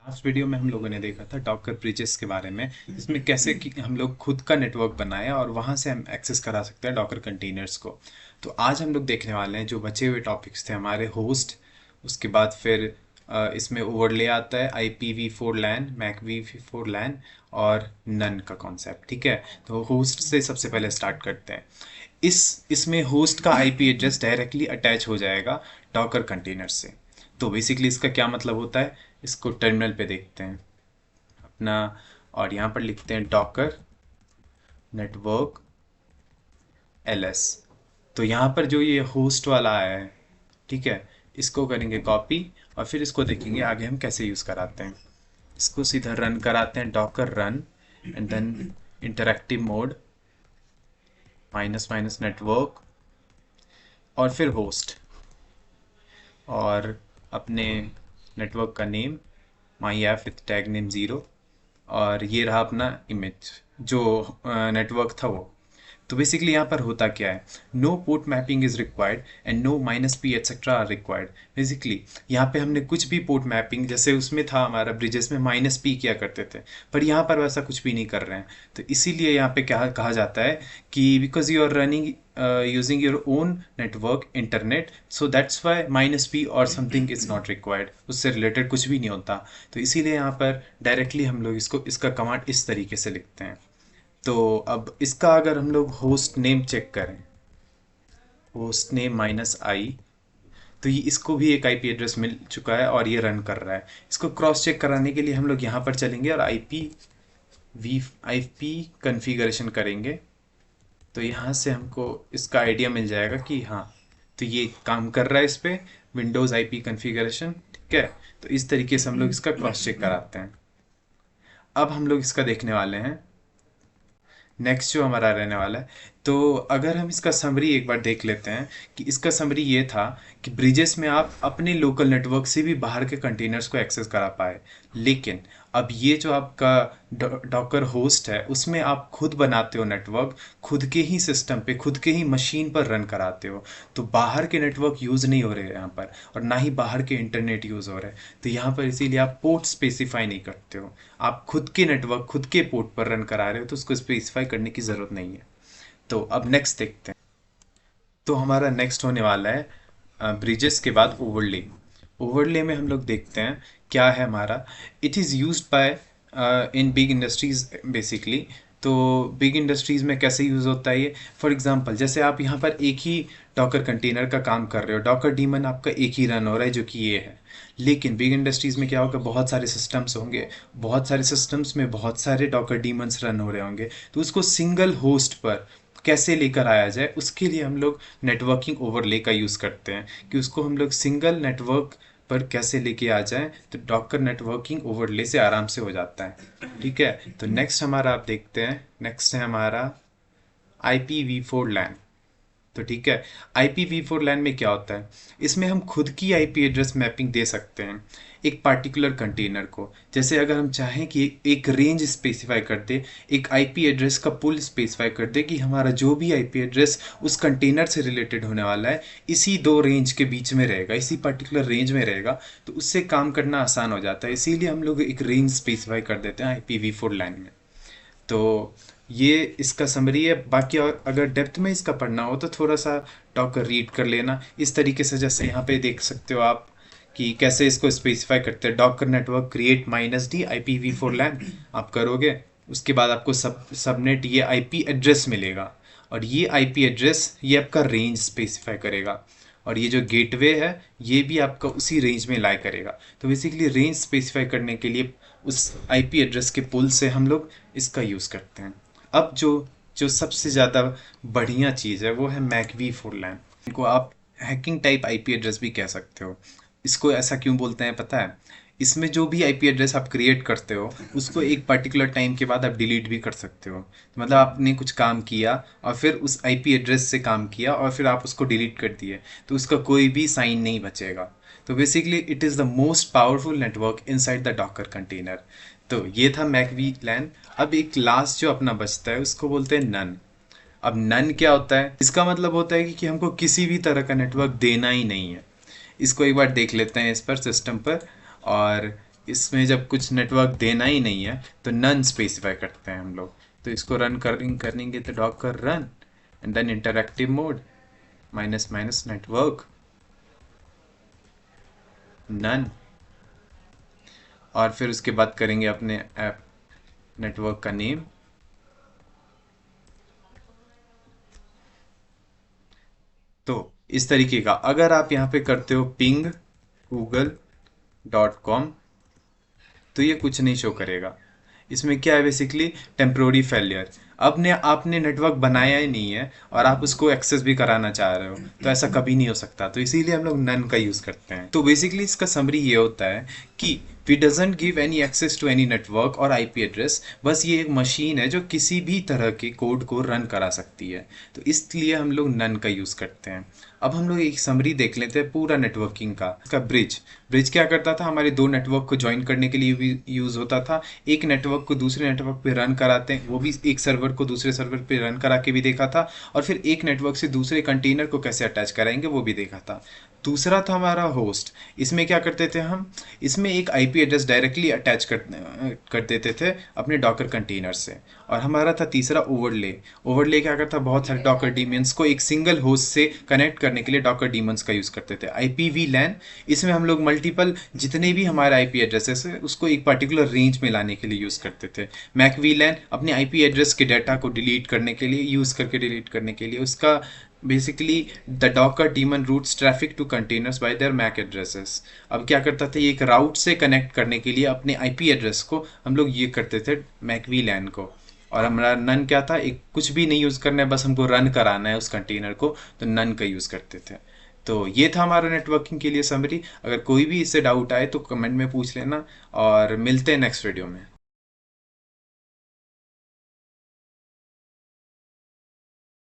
Last video में हम लोगों ने देखा था डॉकर ब्रिजेस के बारे में, इसमें कैसे कि हम लोग खुद का नेटवर्क बनाए और वहाँ से हम एक्सेस करा सकते हैं डॉकर कंटेनर्स को। तो आज हम लोग देखने वाले हैं जो बचे हुए टॉपिक्स थे हमारे होस्ट, उसके बाद फिर इसमें ओवरले आता है IPv4 लैन, MACv4 लैन और नन का कॉन्सेप्ट। ठीक है, तो होस्ट से सबसे पहले स्टार्ट करते हैं। इसमें होस्ट का IP एड्रेस डायरेक्टली अटैच हो जाएगा डॉकर कंटेनर से। तो बेसिकली इसका क्या मतलब होता है, इसको टर्मिनल पे देखते हैं अपना, और यहाँ पर लिखते हैं डॉकर नेटवर्क LS। तो यहाँ पर जो ये होस्ट वाला आया है, ठीक है, इसको करेंगे कॉपी और फिर इसको देखेंगे आगे हम कैसे यूज़ कराते हैं। इसको सीधा रन कराते हैं, Docker run and then interactive mode minus network और फिर होस्ट और अपने नेटवर्क का name my app with tag name 0 और ये रहा अपना इमेज जो नेटवर्क था वो। तो बेसिकली यहाँ पर होता क्या है, no port mapping is required and no -p etcetera are required. Basically यहाँ पे हमने कुछ भी पोर्ट मैपिंग, जैसे उसमें था हमारा ब्रिजेस में -p किया करते थे, पर यहाँ पर वैसा कुछ भी नहीं कर रहे हैं। तो इसीलिए यहाँ पे क्या कहा जाता है कि because you are running using your own network internet, so that's why -p और समथिंग इज नॉट रिक्वायर्ड, उससे रिलेटेड कुछ भी नहीं होता। तो इसीलिए यहाँ पर डायरेक्टली हम लोग इसका कमांड इस तरीके से लिखते हैं। तो अब इसका अगर हम लोग होस्ट नेम चेक करें, होस्ट नेम -i, तो ये इसको भी एक IP एड्रेस मिल चुका है और ये रन कर रहा है। इसको क्रॉस चेक कराने के लिए हम लोग यहाँ पर चलेंगे और IP कन्फिगरेशन करेंगे। तो यहाँ से हमको इसका आइडिया मिल जाएगा कि हाँ, तो ये काम कर रहा है इस पे, विंडोज़ IP कन्फिगरेशन। ठीक है, तो इस तरीके से हम लोग इसका क्रॉस चेक कराते हैं। अब हम लोग इसका देखने वाले हैं नेक्स्ट जो हमारा रहने वाला है। तो अगर हम इसका समरी एक बार देख लेते हैं कि इसका समरी ये था कि ब्रिजेस में आप अपने लोकल नेटवर्क से भी बाहर के कंटेनर्स को एक्सेस करा पाए, लेकिन अब ये जो आपका डॉकर होस्ट है उसमें आप खुद बनाते हो नेटवर्क, खुद के ही सिस्टम पे, खुद के ही मशीन पर रन कराते हो। तो बाहर के नेटवर्क यूज़ नहीं हो रहे हैं यहाँ पर, और ना ही बाहर के इंटरनेट यूज़ हो रहे हैं। तो यहाँ पर इसीलिए आप पोर्ट स्पेसिफाई नहीं करते हो, आप खुद के नेटवर्क खुद के पोर्ट पर रन करा रहे हो, तो उसको स्पेसिफाई करने की ज़रूरत नहीं है। तो अब नेक्स्ट देखते हैं। तो हमारा नेक्स्ट होने वाला है ब्रिजेस के बाद ओवरले। ओवरले में हम लोग देखते हैं क्या है हमारा, it is used by in big industries basically. तो बिग इंडस्ट्रीज़ में कैसे यूज़ होता है ये, फॉर एग्जांपल जैसे आप यहाँ पर एक ही डॉकर कंटेनर का काम कर रहे हो, डॉकर डीमन आपका एक ही रन हो रहा है जो कि ये है। लेकिन बिग इंडस्ट्रीज़ में क्या होगा, बहुत सारे सिस्टम्स होंगे, बहुत सारे सिस्टम्स में बहुत सारे डॉकर डीमंस रन हो रहे होंगे। तो उसको सिंगल होस्ट पर कैसे लेकर आया जाए, उसके लिए हम लोग नेटवर्किंग ओवरले का यूज़ करते हैं कि उसको हम लोग सिंगल नेटवर्क पर कैसे लेके आ जाएं। तो डॉकर नेटवर्किंग ओवरले से आराम से हो जाता है। ठीक है, तो नेक्स्ट हमारा आप देखते हैं, नेक्स्ट है हमारा IPv4 लैन। तो ठीक है, IPv4 लैन में क्या होता है, इसमें हम खुद की IP एड्रेस मैपिंग दे सकते हैं एक पार्टिकुलर कंटेनर को। जैसे अगर हम चाहें कि एक रेंज स्पेसिफाई कर दे, एक IP एड्रेस का पुल स्पेसिफाई कर दे कि हमारा जो भी IP एड्रेस उस कंटेनर से रिलेटेड होने वाला है इसी दो रेंज के बीच में रहेगा, इसी पर्टिकुलर रेंज में रहेगा, तो उससे काम करना आसान हो जाता है। इसीलिए हम लोग एक रेंज स्पेसिफाई कर देते हैं IPv4 लैन में। तो ये इसका समरी है। बाकी और अगर डेप्थ में इसका पढ़ना हो तो थोड़ा सा डॉकर रीड कर लेना इस तरीके से, जैसे यहाँ पे देख सकते हो आप कि कैसे इसको स्पेसिफाई करते हैं। Docker network create -d IPv4 लैन आप करोगे, उसके बाद आपको सबनेट ये IP एड्रेस मिलेगा, और ये IP एड्रेस ये आपका रेंज स्पेसिफाई करेगा, और ये जो गेटवे है ये भी आपका उसी रेंज में लाई करेगा। तो बेसिकली रेंज स्पेसिफाई करने के लिए उस IP एड्रेस के पुल से हम लोग इसका यूज़ करते हैं। अब जो जो सबसे ज़्यादा बढ़िया चीज़ है वो है MACv4 लैन। इनको आप हैकिंग टाइप IP एड्रेस भी कह सकते हो। इसको ऐसा क्यों बोलते हैं पता है, इसमें जो भी IP एड्रेस आप क्रिएट करते हो उसको एक पर्टिकुलर टाइम के बाद आप डिलीट भी कर सकते हो। तो मतलब आपने कुछ काम किया और फिर उस IP एड्रेस से काम किया और फिर आप उसको डिलीट कर दिए, तो उसका कोई भी साइन नहीं बचेगा। तो basically it is the most powerful network inside the Docker container. तो ये था मैकवी लैन। अब एक लास्ट जो अपना बचता है उसको बोलते हैं नन। अब नन क्या होता है, इसका मतलब होता है कि हमको किसी भी तरह का नेटवर्क देना ही नहीं है। इसको एक बार देख लेते हैं इस पर सिस्टम पर, और इसमें जब कुछ नेटवर्क देना ही नहीं है तो नन स्पेसिफाई करते हैं हम लोग। तो इसको रन करेंगे तो Docker run and then interactive mode minus minus network none, और फिर उसके बाद करेंगे अपने ऐप नेटवर्क का नेम। तो इस तरीके का अगर आप यहाँ पे करते हो पिंग google.com तो ये कुछ नहीं शो करेगा। इसमें क्या है बेसिकली टेम्प्रोरी फेलियर। अब ने आपने नेटवर्क बनाया ही नहीं है और आप उसको एक्सेस भी कराना चाह रहे हो, तो ऐसा कभी नहीं हो सकता। तो इसीलिए हम लोग नन का यूज़ करते हैं। तो बेसिकली इसका समरी ये होता है कि we doesn't give any access to any network और आईपी एड्रेस। बस ये एक मशीन है जो किसी भी तरह के कोड को रन करा सकती है, तो इसलिए हम लोग नन का यूज़ करते हैं। अब हम लोग एक समरी देख लेते हैं पूरा नेटवर्किंग का। इसका ब्रिज ब्रिज क्या करता था, हमारे दो नेटवर्क को ज्वाइन करने के लिए भी यूज़ होता था। एक नेटवर्क को दूसरे नेटवर्क पे रन कराते हैं, वो भी एक सर्वर को दूसरे सर्वर पे रन करा के भी देखा था। और फिर एक नेटवर्क से दूसरे कंटेनर को कैसे अटैच कराएंगे वो भी देखा था। दूसरा था हमारा होस्ट। इसमें क्या करते थे हम, इसमें एक आईपी एड्रेस डायरेक्टली अटैच कर देते थे अपने डॉकर कंटेनर से। और हमारा था तीसरा ओवरले। ओवरले क्या करता, बहुत सारे डॉकर डीमंस को एक सिंगल होस्ट से कनेक्ट करने के लिए डॉकर डीमंस का यूज़ करते थे। आईपीवी लैन, इसमें हम लोग मल्टीपल जितने भी हमारे आईपी एड्रेसेस है उसको एक पर्टिकुलर रेंज में लाने के लिए यूज़ करते थे। मैकवी लैन अपने आईपी एड्रेस के डाटा को डिलीट करने के लिए यूज़ करके डिलीट करने के लिए उसका basically the Docker daemon routes traffic to containers by their MAC addresses. अब क्या करता था, ये एक राउट से कनेक्ट करने के लिए अपने आईपी एड्रेस को हम लोग ये करते थे मैकवी लैन को। और हमारा नन क्या था, एक कुछ भी नहीं यूज़ करना है, बस हमको रन कराना है उस कंटेनर को, तो नन का यूज़ करते थे। तो ये था हमारा नेटवर्किंग के लिए समरी। अगर कोई भी इससे डाउट आए तो कमेंट में पूछ लेना, और मिलते हैं नेक्स्ट वीडियो में।